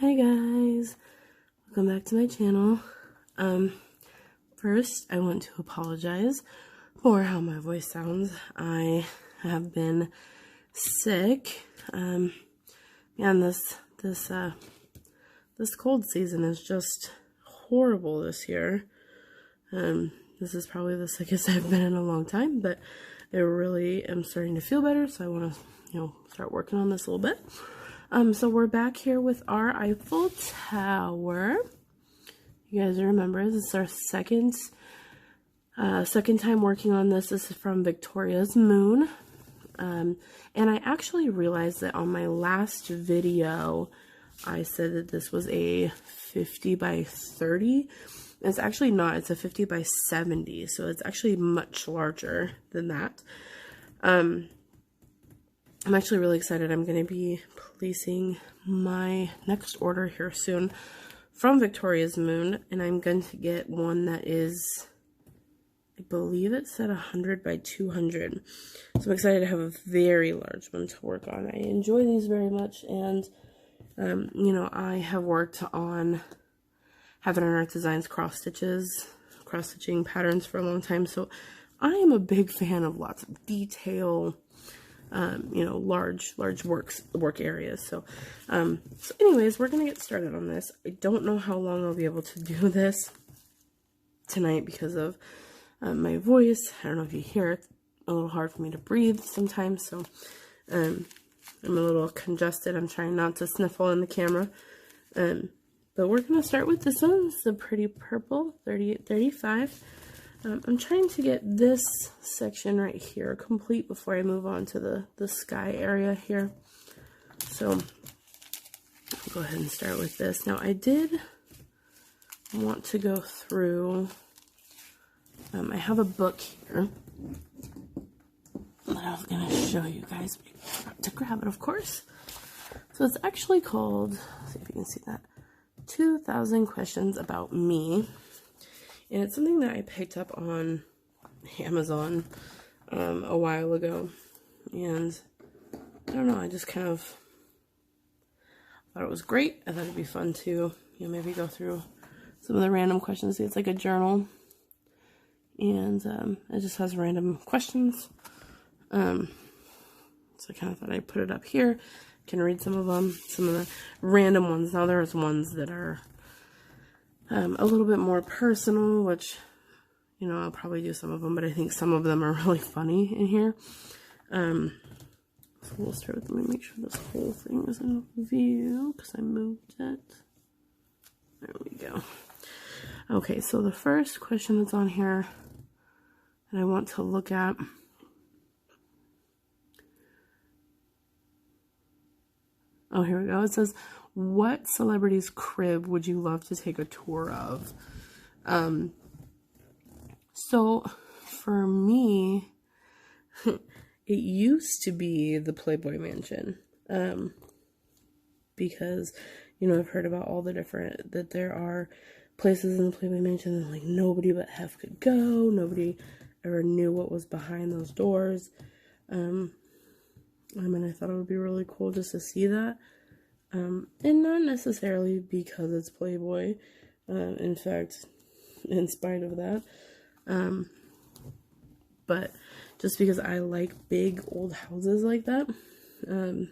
Hi guys, welcome back to my channel. First I want to apologize for how my voice sounds. I have been sick. Man, this cold season is just horrible this year. This is probably the sickest I've been in a long time, but I really am starting to feel better, so I want to, start working on this a little bit. So we're back here with our Eiffel Tower. You guys remember, this is our second time working on this. This is from Victoria's Moon. And I actually realized that on my last video, I said that this was a 50 by 30. It's actually not. It's a 50 by 70, so it's actually much larger than that. I'm actually really excited. I'm going to be placing my next order here soon from Victoria's Moon, and I'm going to get one that is, I believe it said 100 by 200. So I'm excited to have a very large one to work on. I enjoy these very much, and I have worked on Heaven and Earth Designs cross-stitching patterns for a long time, so I am a big fan of lots of detail, large work areas. So anyways, we're gonna get started on this. I don't know how long I'll be able to do this tonight because of my voice. I don't know if you hear it. It's a little hard for me to breathe sometimes, so I'm a little congested. I'm trying not to sniffle in the camera. But we're gonna start with this one. It's a pretty purple 3835. I'm trying to get this section right here complete before I move on to the sky area here. So I'll go ahead and start with this. Now I did want to go through, I have a book here that I was going to show you guys, but I forgot to grab it, of course. So it's actually called, let's see if you can see that, 2,000 Questions About Me. And it's something that I picked up on Amazon a while ago. And I don't know, I just kind of thought it was great. I thought it'd be fun to, maybe go through some of the random questions. It's like a journal. And it just has random questions. So I kind of thought I'd put it up here. I can read some of them, some of the random ones. Now there's ones that are a little bit more personal, which, I'll probably do some of them, but I think some of them are really funny in here. So we'll start with, let me make sure this whole thing is in view, because I moved it. There we go. Okay, so the first question that's on here that I want to look at, oh, here we go. It says, what celebrity's crib would you love to take a tour of? So for me, it used to be the Playboy Mansion. Because, I've heard about all the different, that there are places in the Playboy Mansion that, like, nobody but Hef could go. Nobody ever knew what was behind those doors. I thought it would be really cool just to see that. And not necessarily because it's Playboy, in fact, in spite of that, but just because I like big old houses like that, and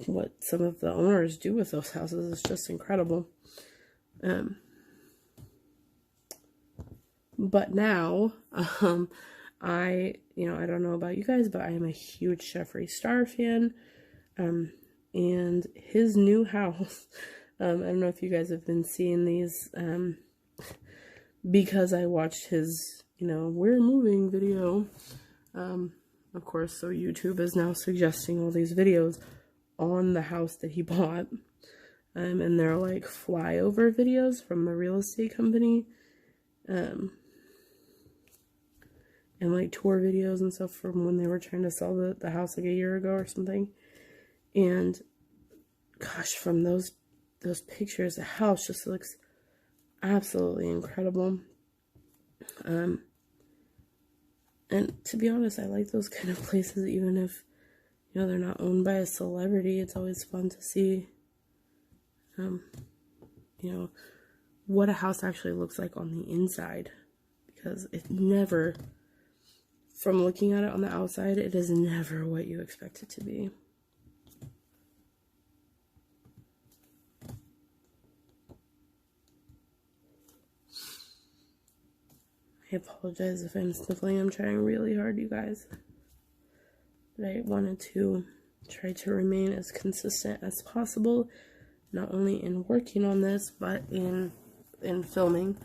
what some of the owners do with those houses is just incredible. But now, I don't know about you guys, but I am a huge Jeffree Star fan. And his new house, I don't know if you guys have been seeing these, because I watched his, we're moving video, of course, so YouTube is now suggesting all these videos on the house that he bought, and they're like flyover videos from the real estate company, and like tour videos and stuff from when they were trying to sell the house like a year ago or something. And gosh, from those pictures, the house just looks absolutely incredible. And to be honest, I like those kind of places, even if, you know, they're not owned by a celebrity. It's always fun to see, you know, what a house actually looks like on the inside, because it never, from looking at it on the outside, it is never what you expect it to be. I apologize if I'm sniffling. I'm trying really hard, you guys. But I wanted to try to remain as consistent as possible, not only in working on this, but in filming.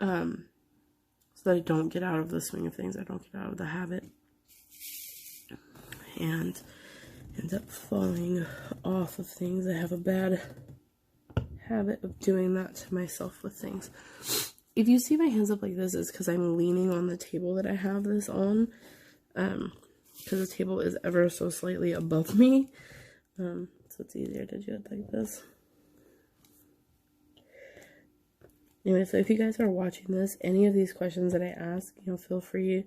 So that I don't get out of the swing of things. I don't get out of the habit. And end up falling off of things. I have a bad habit of doing that to myself with things. If you see my hands up like this, it's because I'm leaning on the table that I have this on. Because the table is ever so slightly above me. So it's easier to do it like this. Anyway, so if you guys are watching this, any of these questions that I ask, you know, feel free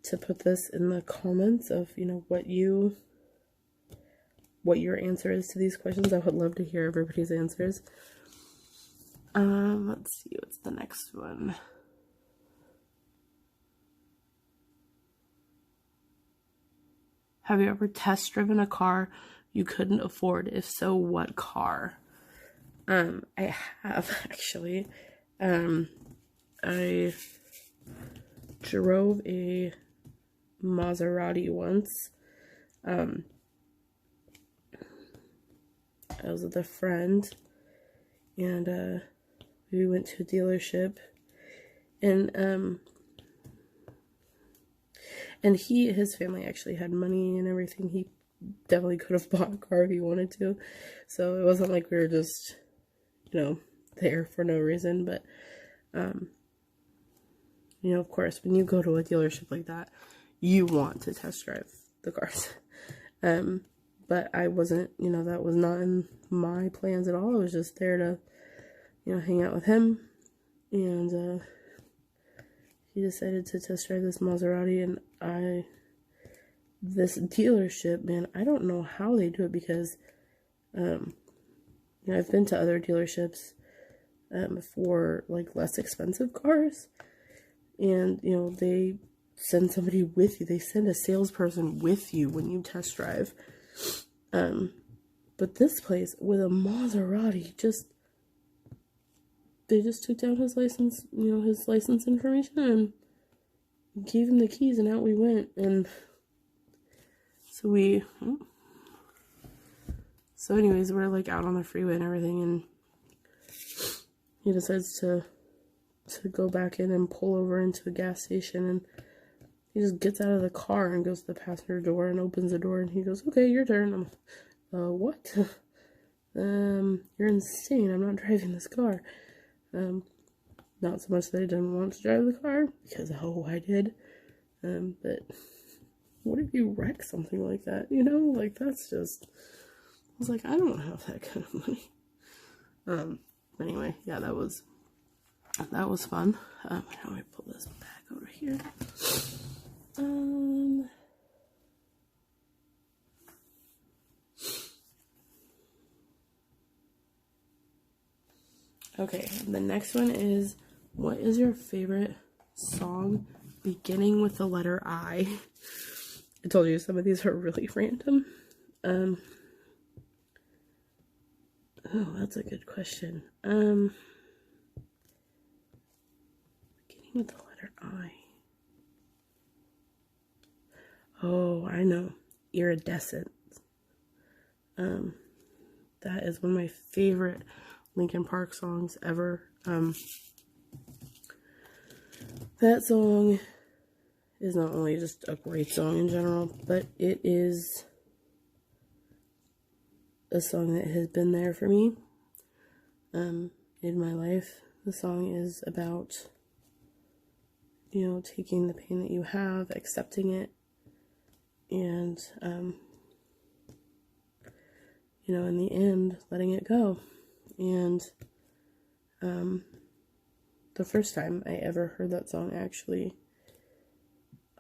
to put this in the comments of, you know, what your answer is to these questions. I would love to hear everybody's answers. Let's see, what's the next one? Have you ever test driven a car you couldn't afford? If so, what car? I have actually. I drove a Maserati once. I was with a friend, and we went to a dealership, and his family actually had money and everything. He definitely could have bought a car if he wanted to, so it wasn't like we were just, you know, there for no reason. But you know, of course, when you go to a dealership like that, you want to test drive the cars. But I wasn't, you know, that was not in my plans at all. I was just there to, you know, hang out with him, and he decided to test drive this Maserati, and this dealership, man, I don't know how they do it, because you know, I've been to other dealerships for like less expensive cars, and you know, they send somebody with you. They send a salesperson with you when you test drive. But this place with a Maserati, they just took down his license, you know, his license information, and gave him the keys, and out we went. And so anyways, we're like out on the freeway and everything, and he decides to go back in and pull over into a gas station, and he just gets out of the car and goes to the passenger door and opens the door, and he goes, "Okay, your turn." I'm what? You're insane. I'm not driving this car. Not so much that I didn't want to drive the car, because I did. But what if you wreck something like that? You know, like, that's just, I was like, I don't have that kind of money. Anyway, yeah, that was fun. How do I pull this back over here? Okay, the next one is, what is your favorite song beginning with the letter I? I told you some of these are really random. Oh, that's a good question. Beginning with the letter I. Oh, I know. Iridescent. That is one of my favorite Linkin Park songs ever. That song is not only just a great song in general, but it is a song that has been there for me in my life. The song is about, you know, taking the pain that you have, accepting it, and you know, in the end, letting it go. And the first time I ever heard that song, actually,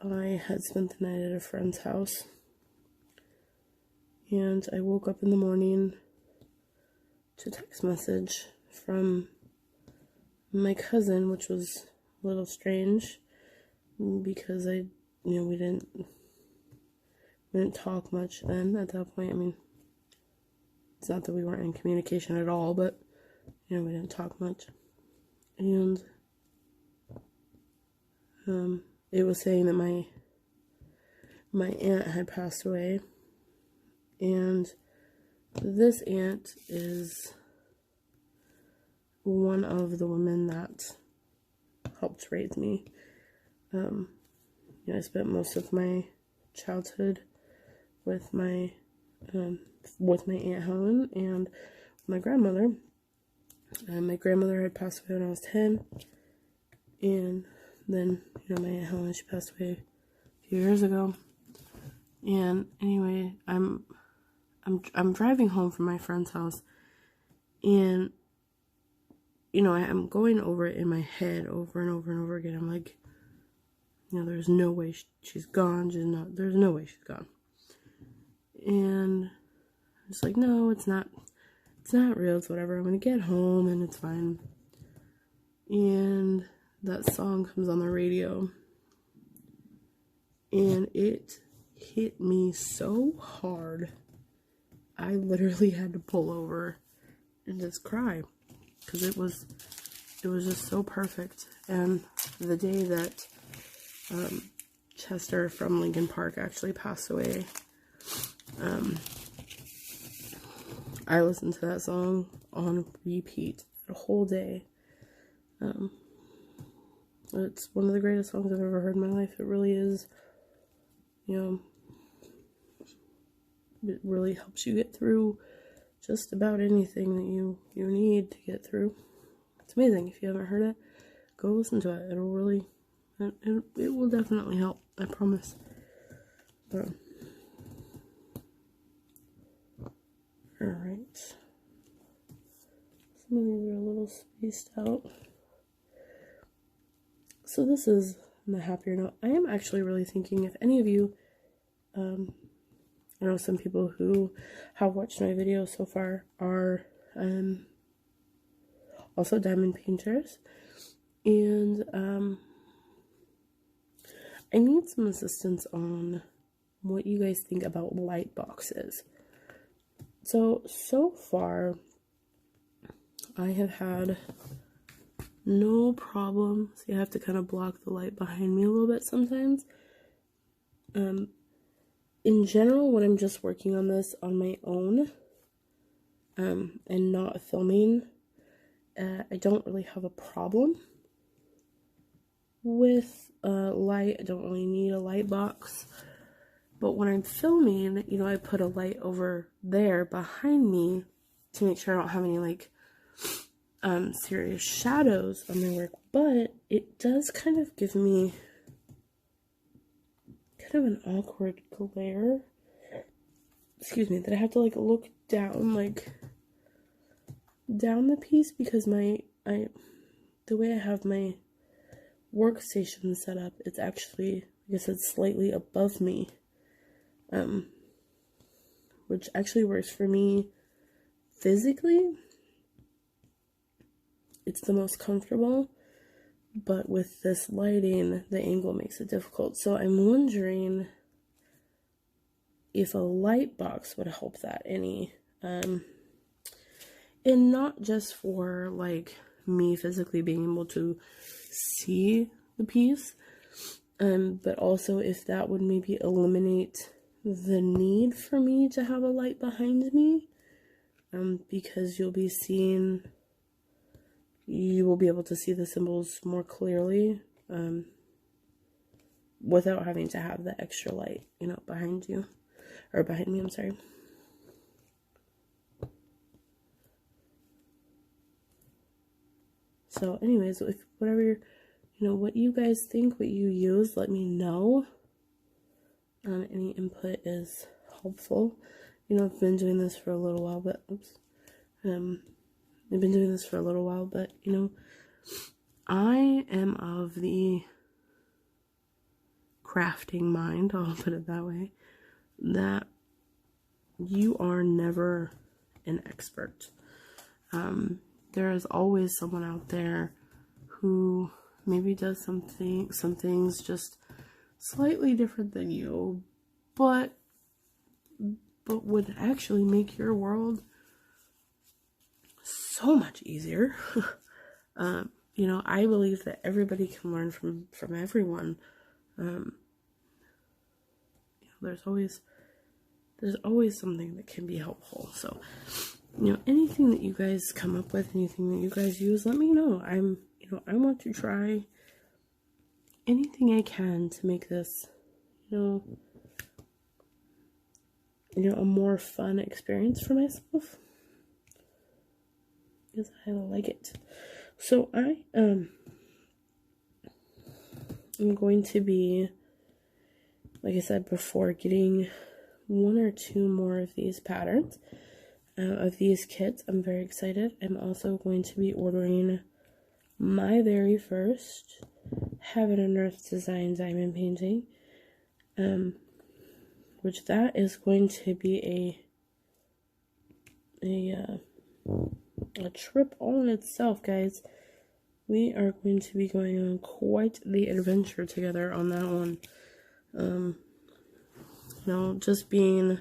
I had spent the night at a friend's house, And I woke up in the morning to a text message from my cousin, which was a little strange because we didn't talk much then at that point. I mean, it's not that we weren't in communication at all, but, we didn't talk much. And, it was saying that my aunt had passed away. And this aunt is one of the women that helped raise me. I spent most of my childhood with my Aunt Helen and my grandmother. My grandmother had passed away when I was 10, and then my Aunt Helen, she passed away a few years ago. And anyway, I'm driving home from my friend's house, and I'm going over it in my head over and over and over again. I'm like, there's no way she's gone. There's no way she's gone. And it's like, no, it's not real. It's whatever. I'm gonna get home and it's fine. And that song comes on the radio, and it hit me so hard. I literally had to pull over and just cry because it was just so perfect. And the day that Chester from Lincoln Park actually passed away, I listened to that song on repeat the whole day. It's one of the greatest songs I've ever heard in my life. It really is. It really helps you get through just about anything that you need to get through. It's amazing. If you haven't heard it, go listen to it. It'll really, it will definitely help. I promise. Alright. Some of these are a little spaced out. So this is the happier note. I am actually really thinking if any of you, I know some people who have watched my videos so far are also diamond painters, and I need some assistance on what you guys think about light boxes. So far I have had no problem. See, I have to kind of block the light behind me a little bit sometimes. In general, when I'm just working on this on my own, and not filming, I don't really have a problem with light. I don't really need a light box. But when I'm filming, I put a light over there behind me to make sure I don't have any serious shadows on my work. But it does kind of give me kind of an awkward glare. Excuse me, that I have to look down, down the piece, because the way I have my workstation set up, it's actually, like I said, slightly above me. Which actually works for me physically. It's the most comfortable, but with this lighting, the angle makes it difficult. So I'm wondering if a light box would help that any. And not just for me physically being able to see the piece, but also if that would maybe eliminate the need for me to have a light behind me, because you will be able to see the symbols more clearly, without having to have the extra light, behind you, or behind me, I'm sorry. So anyways, if whatever, what you guys think, what you use, let me know. Any input is helpful. I've been doing this for a little while, but I am of the crafting mind, I'll put it that way, that you are never an expert. There is always someone out there who maybe does some things just slightly different than you, but would actually make your world so much easier. You know, I believe that everybody can learn from everyone. You know, there's always something that can be helpful. So, you know, anything that you guys come up with, anything that you guys use, let me know. I want to try anything I can to make this, you know, a more fun experience for myself, because I like it. So I am going to be, like I said before, getting 1 or 2 more of these patterns, of these kits. I'm very excited. I'm also going to be ordering my very first Heaven and Earth Design diamond painting, which that is going to be a trip all in itself, guys. We are going to be going on quite the adventure together on that one. You know, just being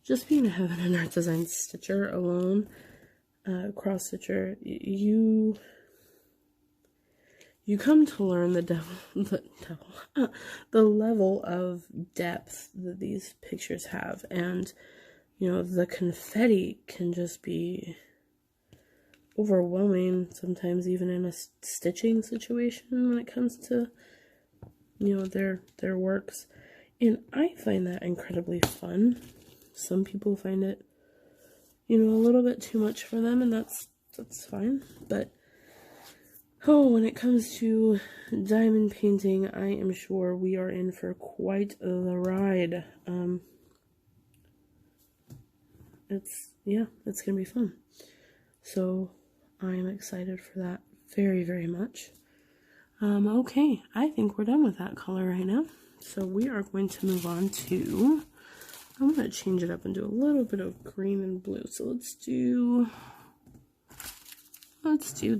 a Heaven and Earth Design stitcher alone, cross stitcher, you come to learn the level of depth that these pictures have, and you know, the confetti can just be overwhelming sometimes, even in a stitching situation, when it comes to, you know, their works. And I find that incredibly fun. Some people find it, you know, a little bit too much for them, and that's fine. But oh, when it comes to diamond painting, I am sure we are in for quite the ride. It's gonna be fun. So I am excited for that very, very much. Okay, I think we're done with that color right now. So we are going to move on to, I'm going to change it up and do a little bit of green and blue. So let's do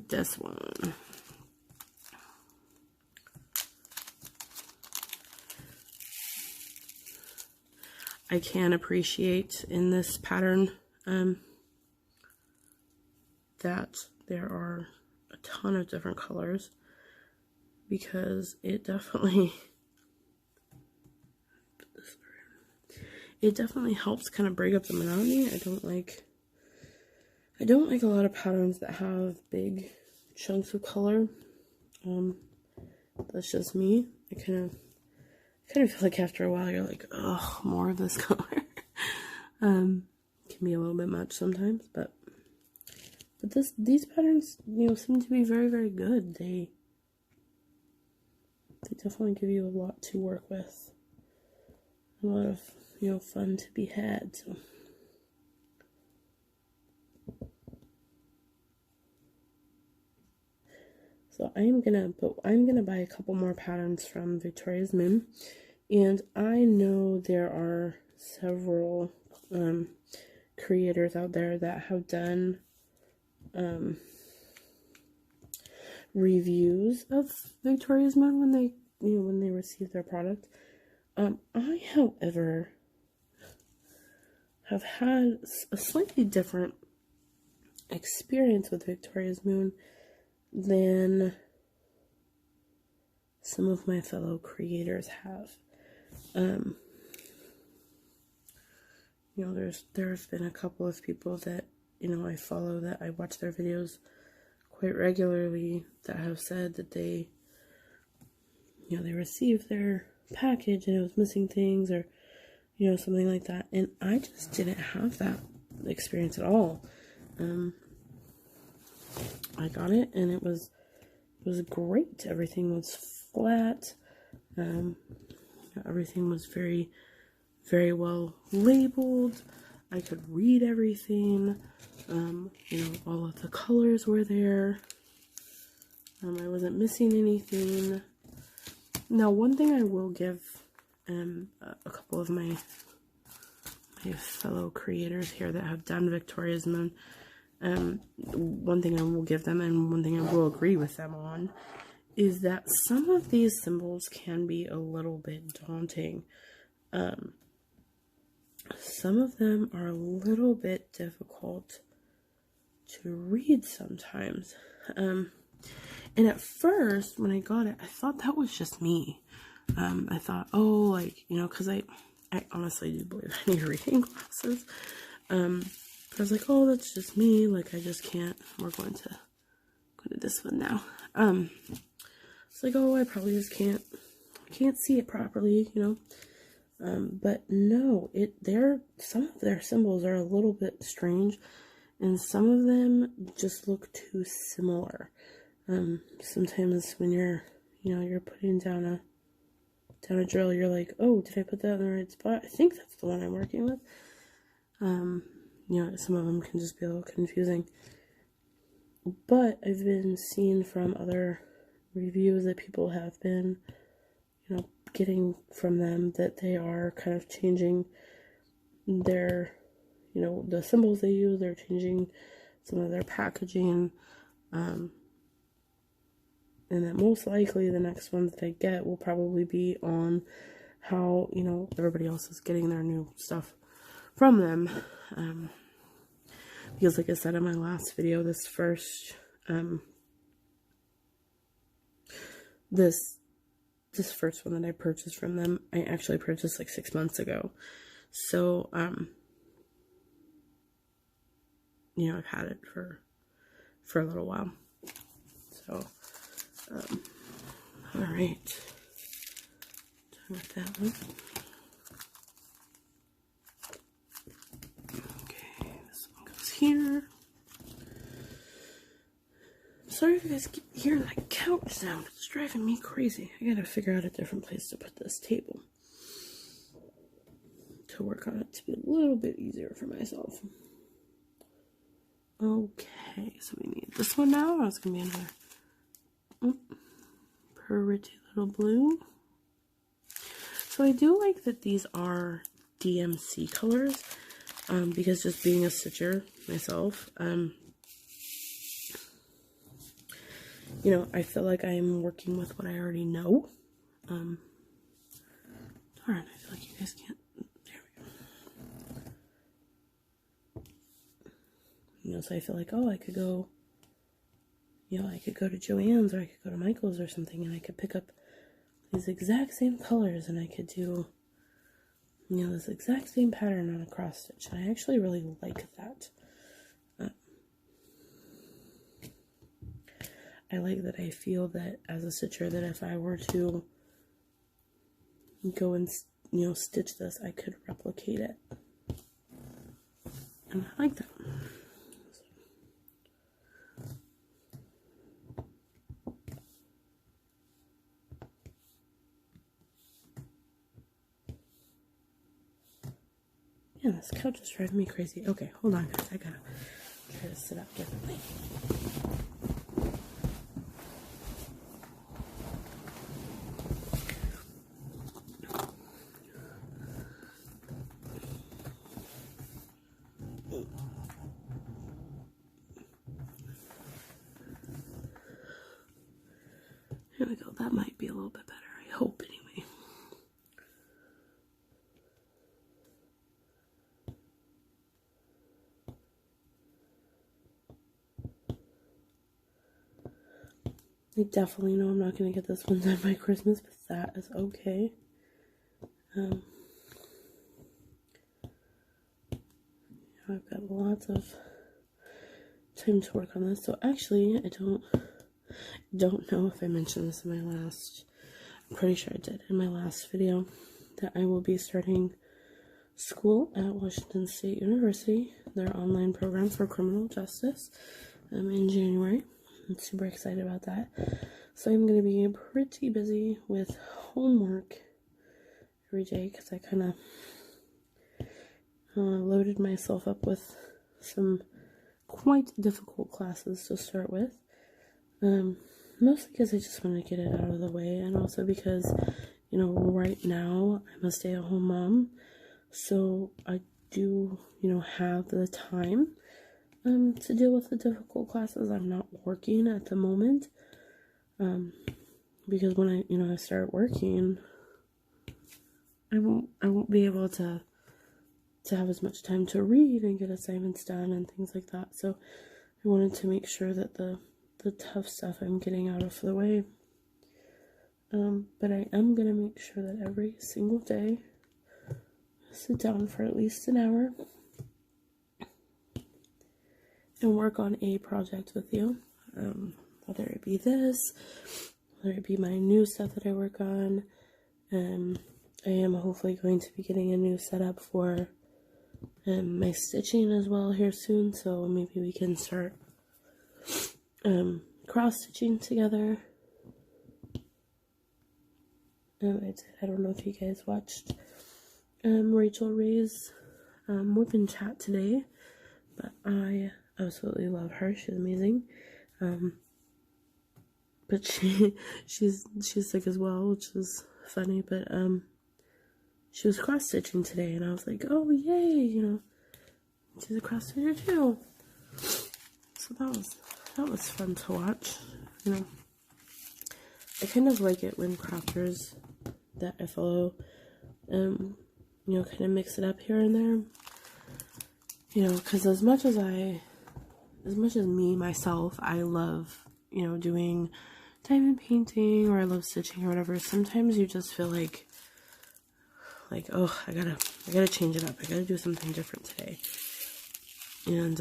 this one. I can appreciate in this pattern that there are a ton of different colors, because it definitely helps kind of break up the monotony. I don't like a lot of patterns that have big chunks of color. That's just me. I kind of feel like after a while you're like, oh, more of this color. Can be a little bit much sometimes, but these patterns, you know, seem to be very, very good. They definitely give you a lot to work with. A lot of, you know, fun to be had. So I'm gonna buy a couple more patterns from Victoria's Moon, and I know there are several creators out there that have done reviews of Victoria's Moon when they receive their product. I, however, have had a slightly different experience with Victoria's Moon than some of my fellow creators have. You know, there's been a couple of people that, you know, I follow, that I watch their videos quite regularly, that have said that they, you know, they received their package and it was missing things, or, you know, something like that. And I just didn't have that experience at all. I got it and it was great. Everything was flat. Everything was very, very well labeled. I could read everything. You know, all of the colors were there. I wasn't missing anything. Now, one thing I will give a couple of my my fellow creators here that have done Victoria's Moon. One thing I will give them, and one thing I will agree with them on, is that some of these symbols can be a little bit daunting. Some of them are a little bit difficult to read sometimes. And at first, when I got it, I thought that was just me. I thought, oh, like, you know, because I honestly do believe I need reading glasses. But I was like, oh, that's just me. Like, I just can't. We're going to go to this one now. It's like, oh, I probably just can't see it properly, you know. But no, some of their symbols are a little bit strange, and some of them just look too similar. Sometimes when you're putting down a drill, you're like, oh, did I put that in the right spot? I think that's the one I'm working with. You know, some of them can just be a little confusing. But I've been seeing from other reviews that people have been, you know, getting from them that they are kind of changing their, you know, the symbols they use. They're changing some of their packaging, and that most likely the next ones that I get will probably be on how, you know, everybody else is getting their new stuff from them. Because like I said in my last video, this first one that I purchased from them, I actually purchased like 6 months ago. So, you know, I've had it for a little while. So, all right. Done with that one. Okay, this one goes here. Sorry if you guys keep hearing that couch sound. It's driving me crazy. I gotta figure out a different place to put this table to work on it to be a little bit easier for myself. Okay, so we need this one now. It's gonna be another pretty little blue. So I do like that these are DMC colors, because just being a stitcher myself, you know, I feel like I'm working with what I already know. Darn, I feel like you guys can't. There we go. You know, so I feel like, oh, I could go, you know, I could go to Joann's, or I could go to Michael's or something, and I could pick up these exact same colors, and I could do, you know, this exact same pattern on a cross stitch. And I actually really like that. I like that. I feel that as a stitcher, that if I were to go and, you know, stitch this, I could replicate it. And I like that. Yeah, this couch is driving me crazy. Okay, hold on, guys. I gotta try to sit up differently. Here we go. That might be a little bit better. I hope, anyway. I definitely know I'm not going to get this one done by Christmas, but that is okay. I've got lots of time to work on this. So actually, I don't know if I mentioned this in my last, I'm pretty sure I did, in my last video, that I will be starting school at Washington State University, their online program for criminal justice, in January. I'm super excited about that. So I'm going to be pretty busy with homework every day, because I kind of loaded myself up with some quite difficult classes to start with. Mostly because I just want to get it out of the way, and also because, you know, right now I'm a stay-at-home mom, so I do, you know, have the time to deal with the difficult classes. I'm not working at the moment, because when I start working, I won't be able to have as much time to read and get assignments done and things like that. So I wanted to make sure that the tough stuff I'm getting out of the way. But I am going to make sure that every single day I sit down for at least an hour and work on a project with you. Whether it be this, whether it be my new stuff that I work on. I am hopefully going to be getting a new setup for my stitching as well here soon, so maybe we can start cross-stitching together. I don't know if you guys watched Rachel Ray's WIP and chat today, but I absolutely love her. She's amazing. But she's sick as well, which is funny, but she was cross-stitching today, and I was like, oh yay, you know, she's a cross-stitcher too. So that was fun to watch. You know, I kind of like it when crafters that I follow, you know, kind of mix it up here and there. You know, because as much as me myself, I love, you know, doing diamond painting, or I love stitching or whatever. Sometimes you just feel like, oh, I gotta change it up. I gotta do something different today. And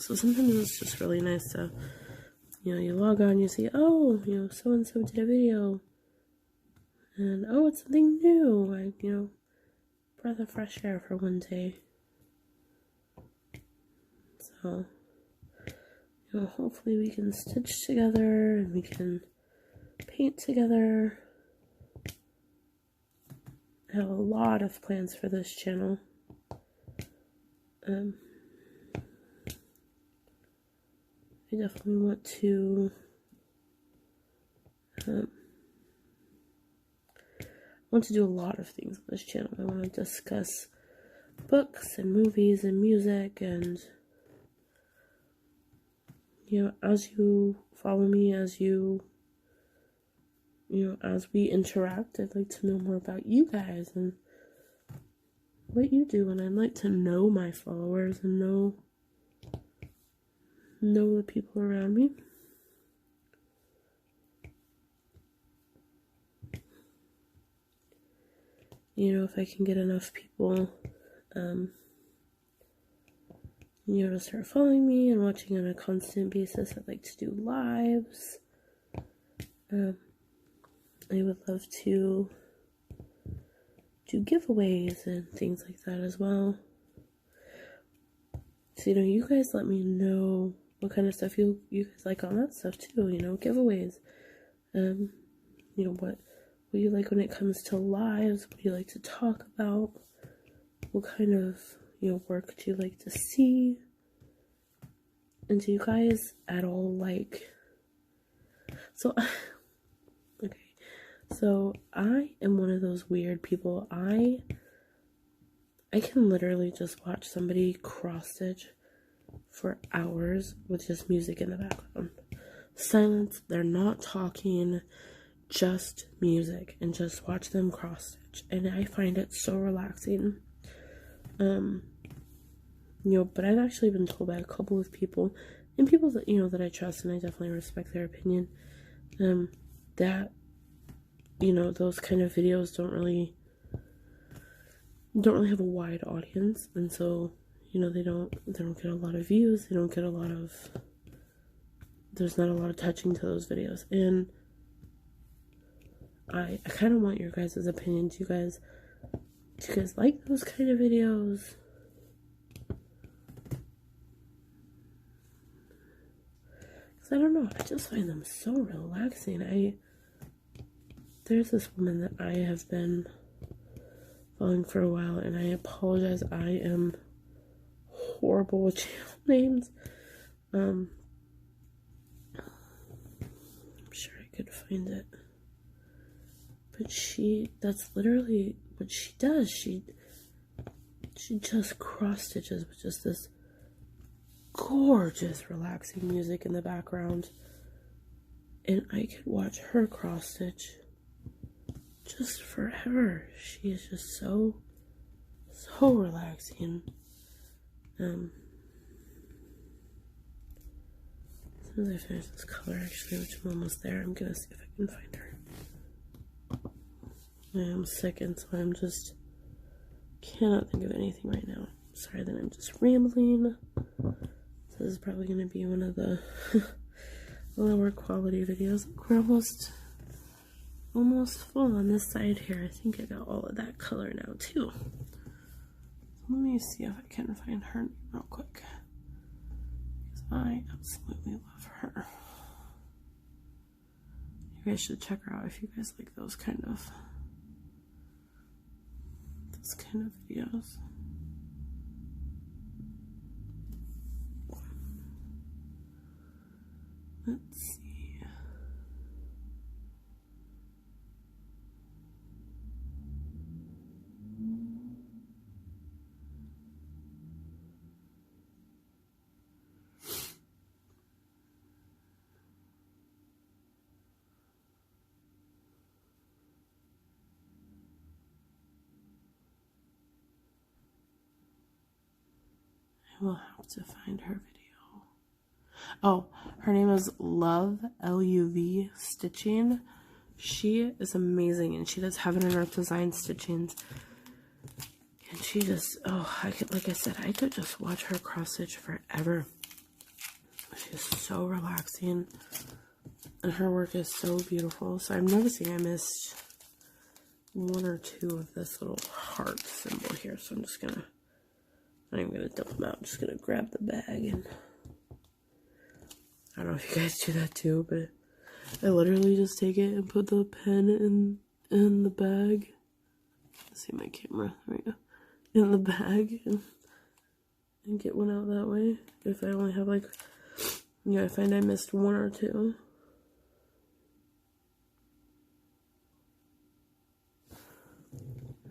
so sometimes it's just really nice to, you know, you log on, you see, oh, you know, so and so did a video, and oh, it's something new. Like, you know, breath of fresh air for one day. So, you know, hopefully we can stitch together and we can paint together. I have a lot of plans for this channel. I definitely want to do a lot of things on this channel. I want to discuss books and movies and music, and you know, as you follow me, as you know, as we interact, I'd like to know more about you guys and what you do, and I'd like to know my followers and know the people around me. You know, if I can get enough people, you know, to start following me and watching on a constant basis, I'd like to do lives. I would love to do giveaways and things like that as well. So, you know, you guys let me know what kind of stuff you guys like on that stuff too, you know, giveaways. You know, what you like when it comes to lives, what you like to talk about, what kind of, you know, work do you like to see, and do you guys at all like, so, okay, so I am one of those weird people. I can literally just watch somebody cross-stitch for hours with just music in the background. Silence, they're not talking, just music, and just watch them cross-stitch. And I find it so relaxing. You know, but I've actually been told by a couple of people, and people that, you know, that I trust, and I definitely respect their opinion, that, you know, those kind of videos don't really have a wide audience, and so, you know, they don't get a lot of views, they don't get a lot of, there's not a lot of touching to those videos. And I kind of want your guys' opinion. Do you guys like those kind of videos? Because I don't know, I just find them so relaxing. There's this woman that I have been following for a while, and I apologize, I am horrible with channel names. I'm sure I could find it. But that's literally what she does. She she just cross stitches with just this gorgeous relaxing music in the background, and I could watch her cross stitch just forever. She is just so relaxing. As soon as I finish this color, actually, which I'm almost there, I'm gonna see if I can find her. I am sick, and so I'm just cannot think of anything right now. Sorry that I'm just rambling. This is probably gonna be one of the lower quality videos. We're almost full on this side here. I think I got all of that color now too. Let me see if I can find her name real quick, because I absolutely love her. You guys should check her out if you guys like those kind of videos. Let's see. I will have to find her video. Oh, her name is Love, L-U-V, Stitching. She is amazing, and she does Heaven and Earth Design stitchings. And she just, like I said, I could just watch her cross stitch forever. She's so relaxing, and her work is so beautiful. So I'm noticing I missed one or two of this little heart symbol here, so I'm just gonna, I'm not even gonna dump them out. I'm just gonna grab the bag, and I don't know if you guys do that too, but I literally just take it and put the pen in the bag. Let's see my camera, there we go. In the bag, and get one out that way. If I only have like, I find I missed one or two.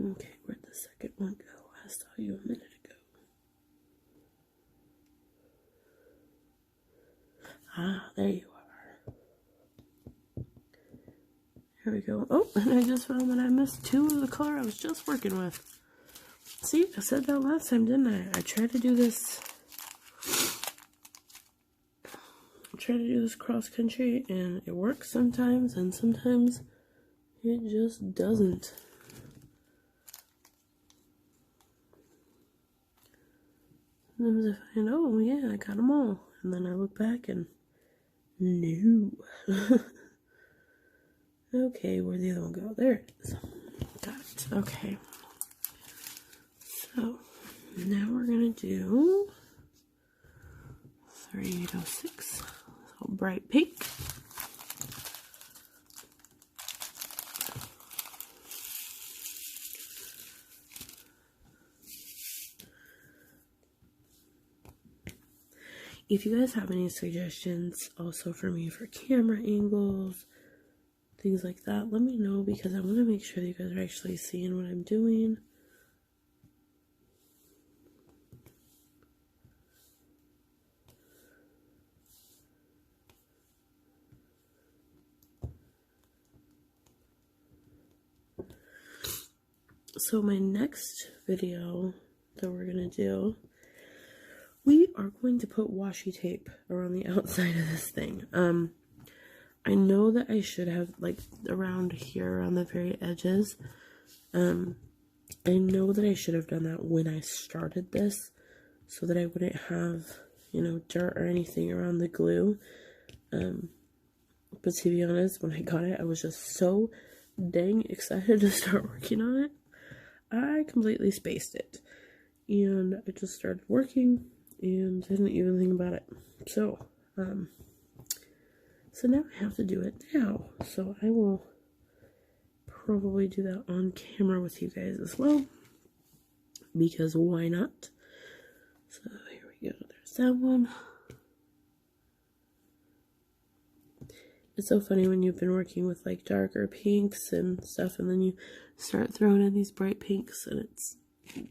Okay, where'd the second one go? I saw you a minute ago. Ah, there you are. Here we go. Oh, and I just found that I missed two of the color I was just working with. See, I said that last time, didn't I? I tried to do this cross country, and it works sometimes, and sometimes it just doesn't. Sometimes I find, oh yeah, I got them all, and then I look back and no. Okay, where'd the other one go? There it is. Got it. Okay. So now we're gonna do 3806. So bright pink. If you guys have any suggestions also for me for camera angles, things like that, let me know, because I want to make sure that you guys are actually seeing what I'm doing. So my next video that we're going to do, we are going to put washi tape around the outside of this thing. I know that I should have, like, around here, around the very edges. I know that I should have done that when I started this, so that I wouldn't have, dirt or anything around the glue. But to be honest, when I got it, I was just so dang excited to start working on it. I completely spaced it. And I just started working and didn't even think about it. So now I have to do it now. So I will probably do that on camera with you guys as well, because why not? So here we go. There's that one. It's so funny when you've been working with like darker pinks and stuff, and then you start throwing in these bright pinks, and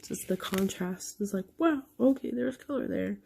just the contrast is like, wow, okay, there's color there.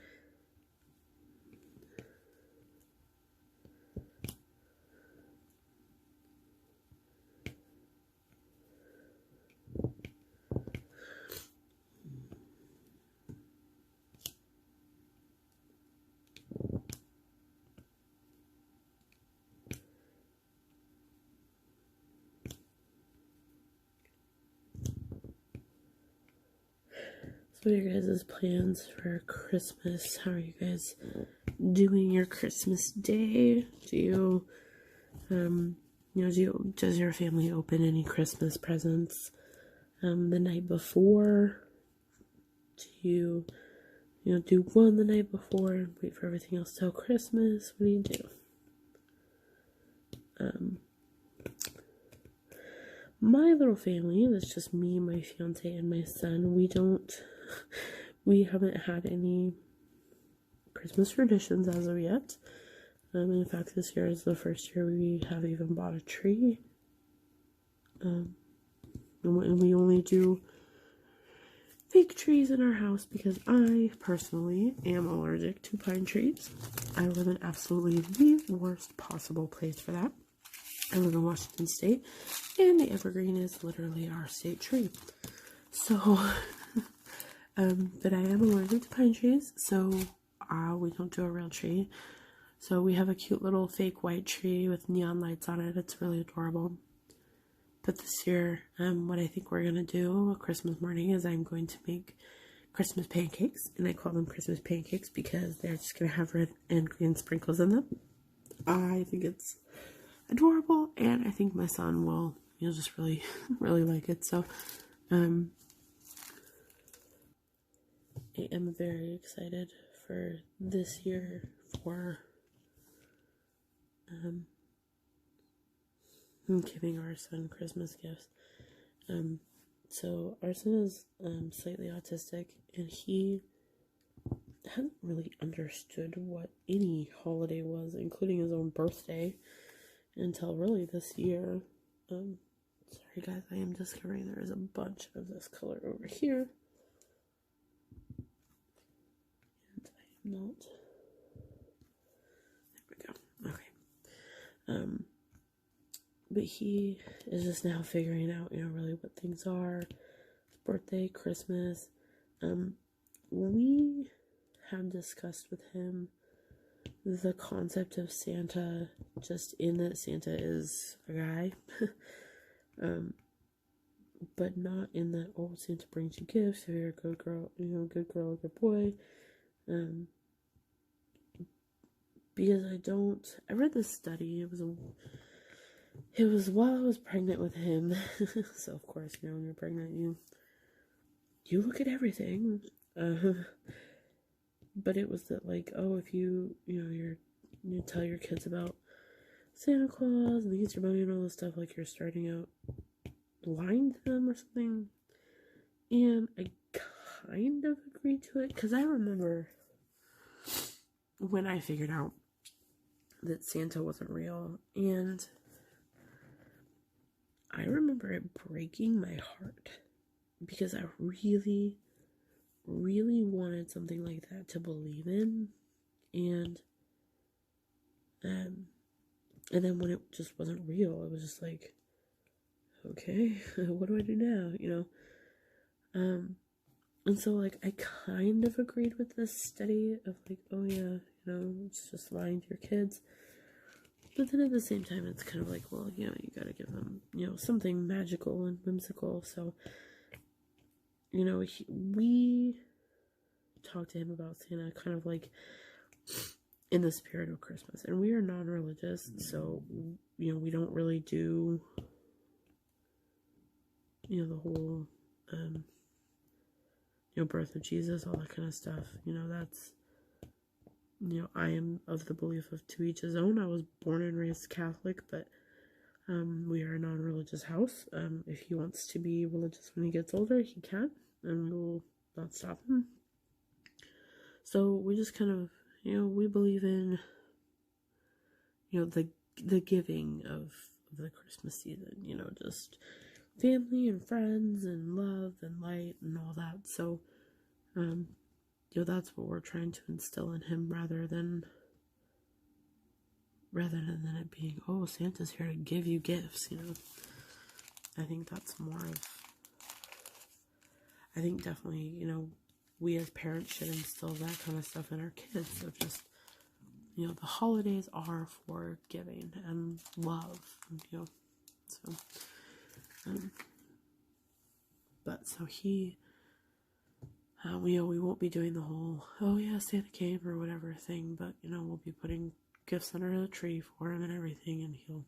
So what are your guys' plans for Christmas? How are you guys doing your Christmas day? Do you, does your family open any Christmas presents the night before? Do you, do one the night before and wait for everything else till Christmas? What do you do? My little family, that's just me, my fiance, and my son, we haven't had any Christmas traditions as of yet. In fact, this year is the first year we have even bought a tree. And we only do fake trees in our house because I personally am allergic to pine trees. I live in absolutely the worst possible place for that. I live in Washington State, and the evergreen is literally our state tree. So, but I am allergic to pine trees, so we don't do a real tree. So we have a cute little fake white tree with neon lights on it. It's really adorable. But this year, what I think we're going to do on Christmas morning is I'm going to make Christmas pancakes. And I call them Christmas pancakes because they're just going to have red and green sprinkles in them. I think it's adorable, and I think my son will, just really, really like it. So, I am very excited for this year for giving our son Christmas gifts. So our son is slightly autistic, and he hasn't really understood what any holiday was, including his own birthday, until really this year. Sorry guys, I am discovering there is a bunch of this color over here. And I am not. There we go. Okay. But he is just now figuring out, really what things are. His birthday, Christmas. We have discussed with him the concept of Santa, just in that Santa is a guy, but not in that, oh, Santa brings you gifts if you're a good girl, good girl, good boy, because I read this study, it was while I was pregnant with him, so of course, when you're pregnant, you look at everything, but it was that, like, oh, if you tell your kids about Santa Claus and the Easter Bunny and all this stuff, like, you're starting out lying to them or something. And I kind of agreed to it, because I remember when I figured out that Santa wasn't real, and I remember it breaking my heart, because I really, really wanted something like that to believe in, and then when it just wasn't real, it was just like, okay, what do I do now, and so, like, I kind of agreed with this study of, like, oh yeah, it's just lying to your kids, but then at the same time, it's kind of like, well, you gotta give them, something magical and whimsical, so, we talked to him about Santa kind of like in the spirit of Christmas, and we are non-religious, so we don't really do the whole birth of Jesus, all that kind of stuff. That's I am of the belief of to each his own. I was born and raised Catholic, but we are a non-religious house. If he wants to be religious when he gets older, he can, and we will not stop him. So we just kind of, we believe in, the giving of the Christmas season, just family and friends and love and light and all that. So, you know, that's what we're trying to instill in him rather than it being, oh, Santa's here to give you gifts, you know. I think that's more of, I think definitely, you know, we as parents should instill that kind of stuff in our kids of just, you know, the holidays are for giving and love, you know, so, but so he, you know, we won't be doing the whole, oh yeah, Santa came or whatever thing, but, you know, we'll be putting gifts under the tree for him and everything, and he'll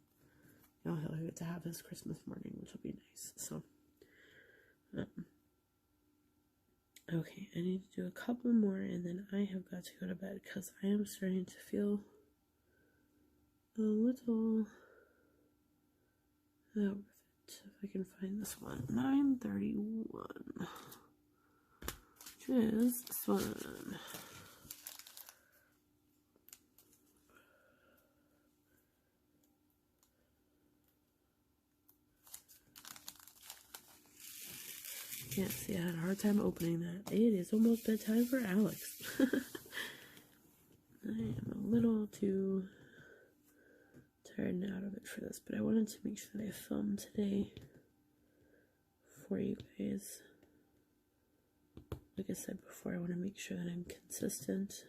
get to have his Christmas morning, which will be nice. So, okay, I need to do a couple more, and then I have got to go to bed because I am starting to feel a little out of it. If I can find this one, 9:31, which is this one. Can't see, I had a hard time opening that. It is almost bedtime for Alex. I am a little too tired and out of it for this, but I wanted to make sure that I filmed today for you guys. Like I said before, I want to make sure that I'm consistent.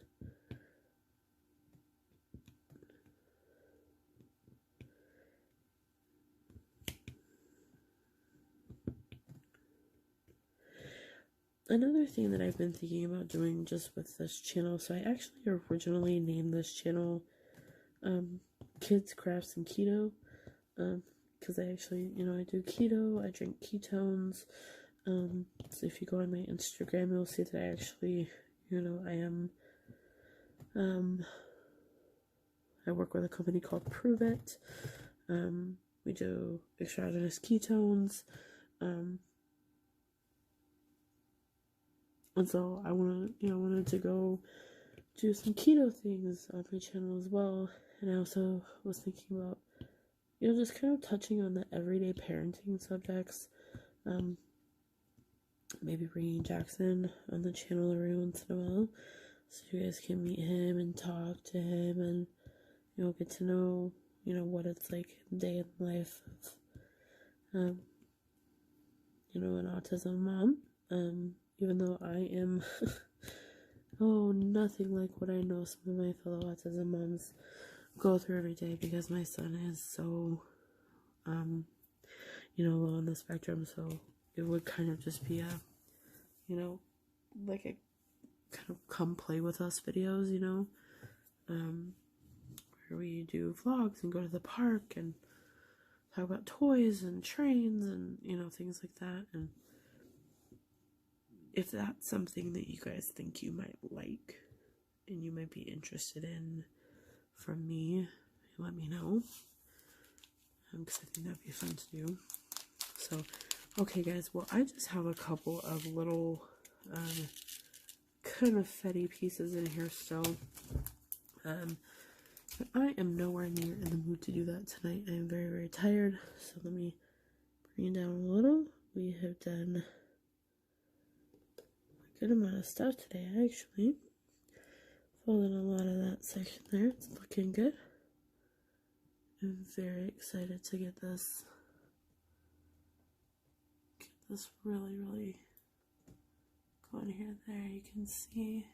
Another thing that I've been thinking about doing just with this channel, so I actually originally named this channel Kids, Crafts, and Keto, because I actually, you know, I do keto, I drink ketones, so if you go on my Instagram, you'll see that I actually, you know, I work with a company called Prove It. We do exogenous ketones, and so I wanted to go do some keto things on my channel as well. And I also was thinking about, you know, just kind of touching on the everyday parenting subjects. Maybe bringing Jackson on the channel every once in a while, so you guys can meet him and talk to him and, you know, get to know, you know, what it's like day in the life of, you know, an autism mom. Even though I am, oh, nothing like what I know some of my fellow autism moms go through every day, because my son is so, you know, low on the spectrum, so it would kind of just be a, you know, like a kind of come play with us videos, you know, where we do vlogs and go to the park and talk about toys and trains and, you know, things like that. And if that's something that you guys think you might like and you might be interested in from me, let me know, because I think that'd be fun to do. So, okay guys, well, I just have a couple of little confetti pieces in here still, but I am nowhere near in the mood to do that tonight. I am very, very tired, so let me bring it down a little. We have done a good amount of stuff today, actually. Filled in a lot of that section there. It's looking good. I'm very excited to get this really, really going here. There, you can see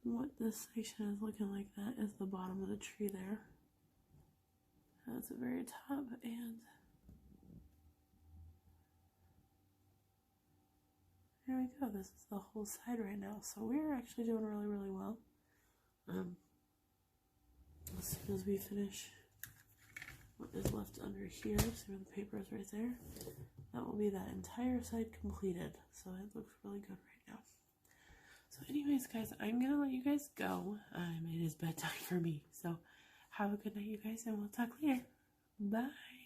what this section is looking like. That is the bottom of the tree there. That's the very top, and there we go. This is the whole side right now. So we're actually doing really, really well. As soon as we finish what is left under here, see where the paper is right there, that will be that entire side completed. So it looks really good right now. So anyways, guys, I'm going to let you guys go. It is bedtime for me. So have a good night, you guys, and we'll talk later. Bye.